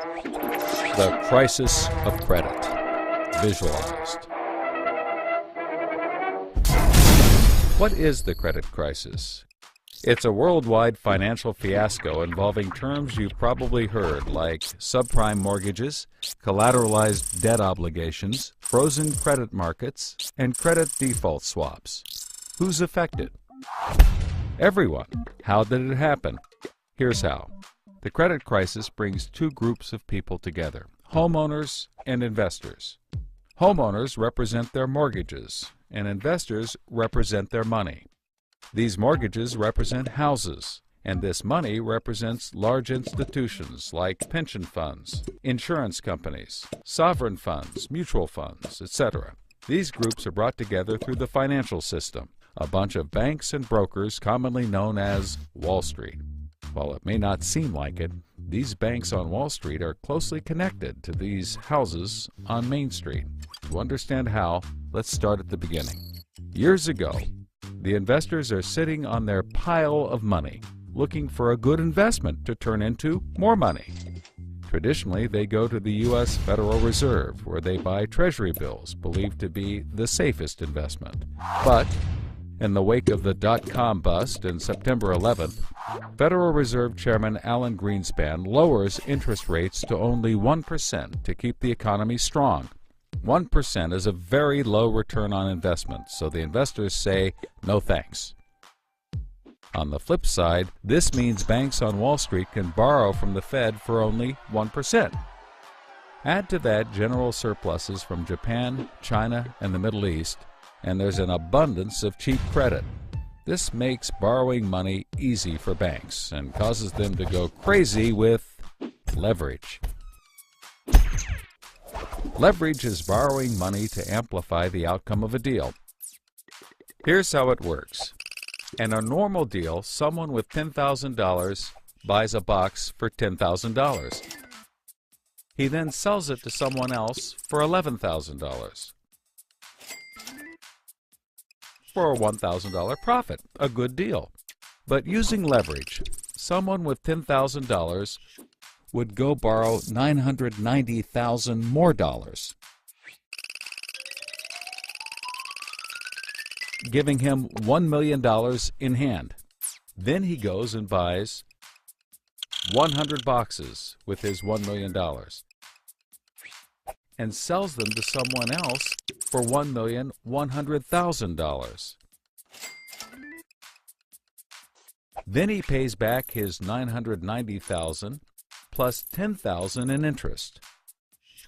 The crisis of credit, visualized. What is the credit crisis? It's a worldwide financial fiasco involving terms you've probably heard like subprime mortgages, collateralized debt obligations, frozen credit markets, and credit default swaps. Who's affected? Everyone. How did it happen? Here's how. The credit crisis brings two groups of people together, homeowners and investors. Homeowners represent their mortgages, and investors represent their money. These mortgages represent houses, and this money represents large institutions like pension funds, insurance companies, sovereign funds, mutual funds, etc. These groups are brought together through the financial system, a bunch of banks and brokers commonly known as Wall Street. While it may not seem like it, these banks on Wall Street are closely connected to these houses on Main Street. To understand how, let's start at the beginning. Years ago, the investors are sitting on their pile of money, looking for a good investment to turn into more money. Traditionally, they go to the U.S. Federal Reserve, where they buy Treasury bills, believed to be the safest investment. But in the wake of the dot-com bust in September 11th, Federal Reserve Chairman Alan Greenspan lowers interest rates to only 1% to keep the economy strong. 1% is a very low return on investment, so the investors say, no thanks. On the flip side, this means banks on Wall Street can borrow from the Fed for only 1%. Add to that general surpluses from Japan, China, and the Middle East, and there's an abundance of cheap credit. This makes borrowing money easy for banks and causes them to go crazy with leverage. Leverage is borrowing money to amplify the outcome of a deal. Here's how it works. In a normal deal, someone with $10,000 buys a box for $10,000. He then sells it to someone else for $11,000. For a $1,000 profit, a good deal. But using leverage, someone with $10,000 would go borrow $990,000 more dollars, giving him $1 million in hand. Then he goes and buys 100 boxes with his $1 million and sells them to someone else for $1,100,000. Then he pays back his $990,000 plus $10,000 in interest.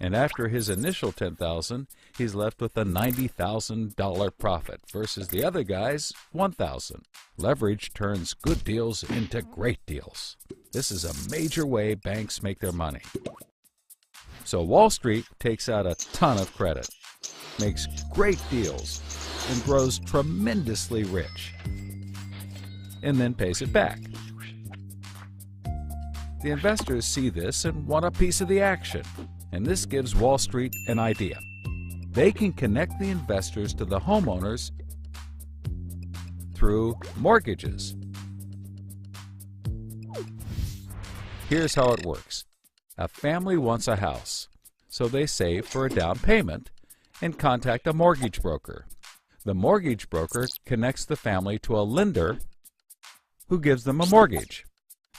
And after his initial $10,000, he's left with a $90,000 profit versus the other guy's $1,000. Leverage turns good deals into great deals. This is a major way banks make their money. So Wall Street takes out a ton of credit, makes great deals, and grows tremendously rich, and then pays it back. The investors see this and want a piece of the action, and this gives Wall Street an idea. They can connect the investors to the homeowners through mortgages. Here's how it works. A family wants a house, so they save for a down payment and contact a mortgage broker. The mortgage broker connects the family to a lender who gives them a mortgage.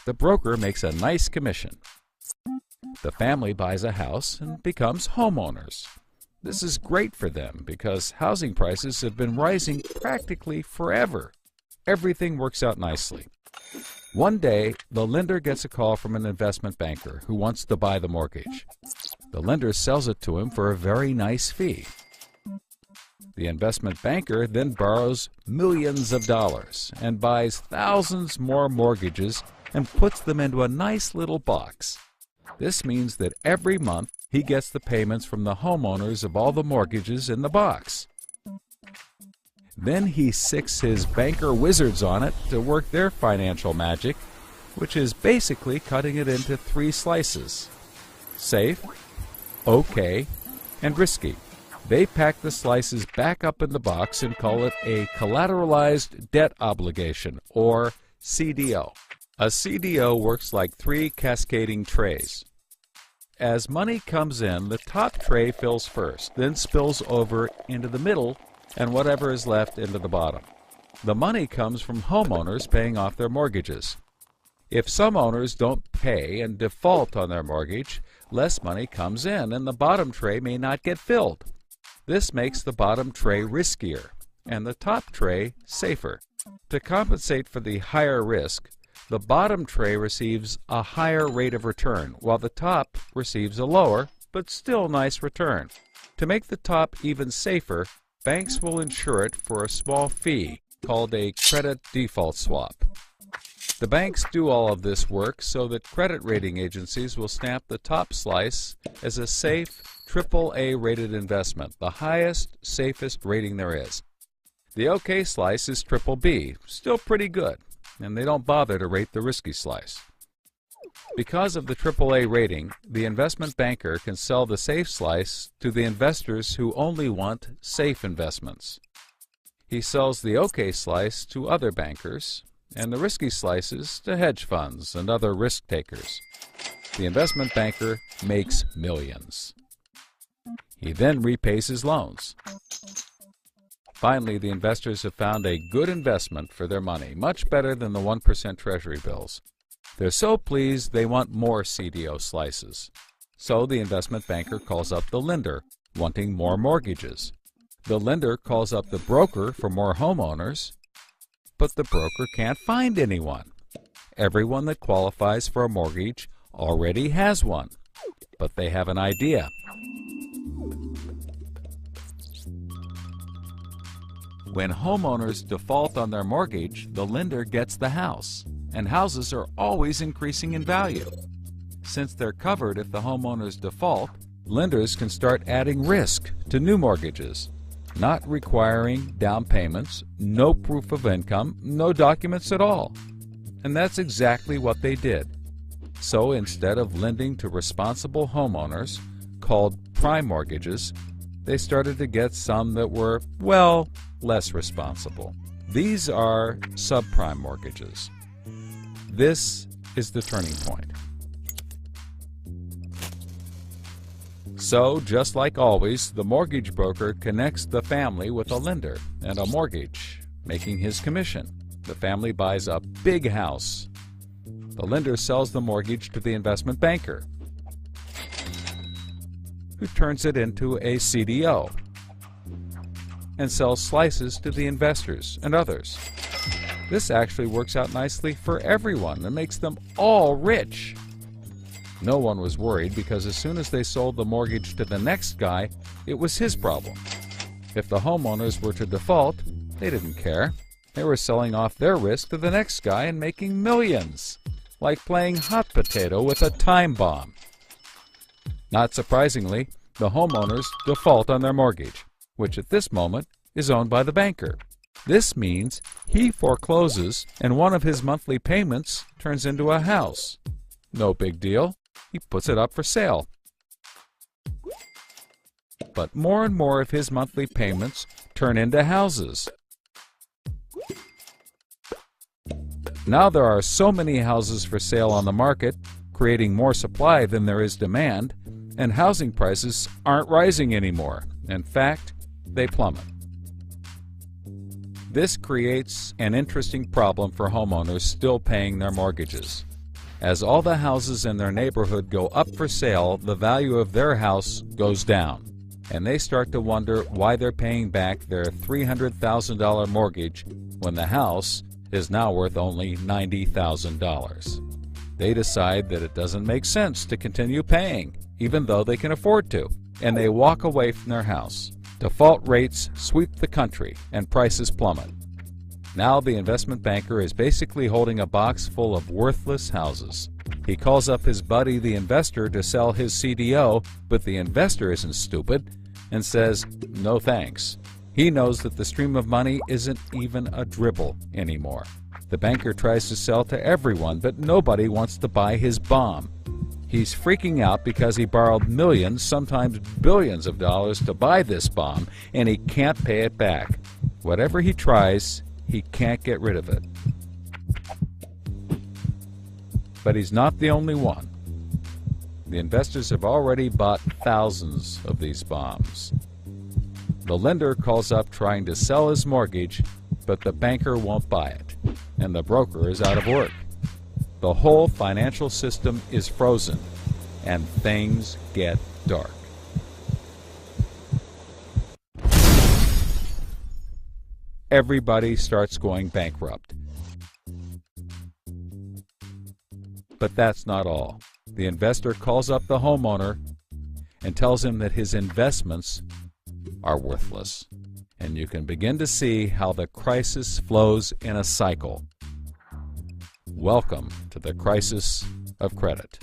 The broker makes a nice commission. The family buys a house and becomes homeowners. This is great for them because housing prices have been rising practically forever. Everything works out nicely. One day, the lender gets a call from an investment banker who wants to buy the mortgage. The lender sells it to him for a very nice fee. The investment banker then borrows millions of dollars and buys thousands more mortgages and puts them into a nice little box. This means that every month he gets the payments from the homeowners of all the mortgages in the box. Then he sicks his banker wizards on it to work their financial magic, which is basically cutting it into 3 slices: safe, okay, and risky. They pack the slices back up in the box and call it a collateralized debt obligation, or CDO. A CDO works like 3 cascading trays. as money comes in, the top tray fills first, then spills over into the middle, and whatever is left into the bottom. The money comes from homeowners paying off their mortgages. If some owners don't pay and default on their mortgage, less money comes in and the bottom tray may not get filled. This makes the bottom tray riskier and the top tray safer. To compensate for the higher risk, the bottom tray receives a higher rate of return, while the top receives a lower, but still nice return. To make the top even safer, banks will insure it for a small fee called a credit default swap. The banks do all of this work so that credit rating agencies will stamp the top slice as a safe, AAA rated investment, the highest, safest rating there is. The OK slice is BBB, still pretty good, and they don't bother to rate the risky slice. Because of the AAA rating, the investment banker can sell the safe slice to the investors who only want safe investments. He sells the OK slice to other bankers, and the risky slices to hedge funds and other risk takers. The investment banker makes millions. He then repays his loans. Finally, the investors have found a good investment for their money, much better than the 1% Treasury bills. They're so pleased they want more CDO slices. So the investment banker calls up the lender, wanting more mortgages. The lender calls up the broker for more homeowners, but the broker can't find anyone. Everyone that qualifies for a mortgage already has one, but they have an idea. When homeowners default on their mortgage, the lender gets the house, and houses are always increasing in value. Since they're covered if the homeowners default, lenders can start adding risk to new mortgages, not requiring down payments, no proof of income, no documents at all. And that's exactly what they did. So instead of lending to responsible homeowners, called prime mortgages, they started to get some that were, well, less responsible. These are subprime mortgages. This is the turning point. So, just like always, the mortgage broker connects the family with a lender and a mortgage, making his commission. The family buys a big house. The lender sells the mortgage to the investment banker, who turns it into a CDO and sells slices to the investors and others. This actually works out nicely for everyone and makes them all rich. No one was worried because as soon as they sold the mortgage to the next guy, it was his problem. If the homeowners were to default, they didn't care. They were selling off their risk to the next guy and making millions, like playing hot potato with a time bomb. Not surprisingly, the homeowners default on their mortgage, which at this moment is owned by the banker. This means he forecloses and one of his monthly payments turns into a house. No big deal. He puts it up for sale. But more and more of his monthly payments turn into houses. Now there are so many houses for sale on the market, creating more supply than there is demand, and housing prices aren't rising anymore. In fact, they plummet. This creates an interesting problem for homeowners still paying their mortgages. As all the houses in their neighborhood go up for sale, the value of their house goes down, and they start to wonder why they're paying back their $300,000 mortgage when the house is now worth only $90,000. They decide that it doesn't make sense to continue paying, even though they can afford to, and they walk away from their house. Default rates sweep the country and prices plummet. Now the investment banker is basically holding a box full of worthless houses. He calls up his buddy the investor to sell his CDO, but the investor isn't stupid and says no thanks. He knows that the stream of money isn't even a dribble anymore. The banker tries to sell to everyone, but nobody wants to buy his bomb. He's freaking out because he borrowed millions, sometimes billions of dollars to buy this bomb, and he can't pay it back. Whatever he tries, he can't get rid of it. But he's not the only one. The investors have already bought thousands of these bombs. The lender calls up trying to sell his mortgage, but the banker won't buy it, and the broker is out of work. The whole financial system is frozen, and things get dark. Everybody starts going bankrupt. But that's not all. The investor calls up the homeowner and tells him that his investments are worthless. And you can begin to see how the crisis flows in a cycle. Welcome to the crisis of credit.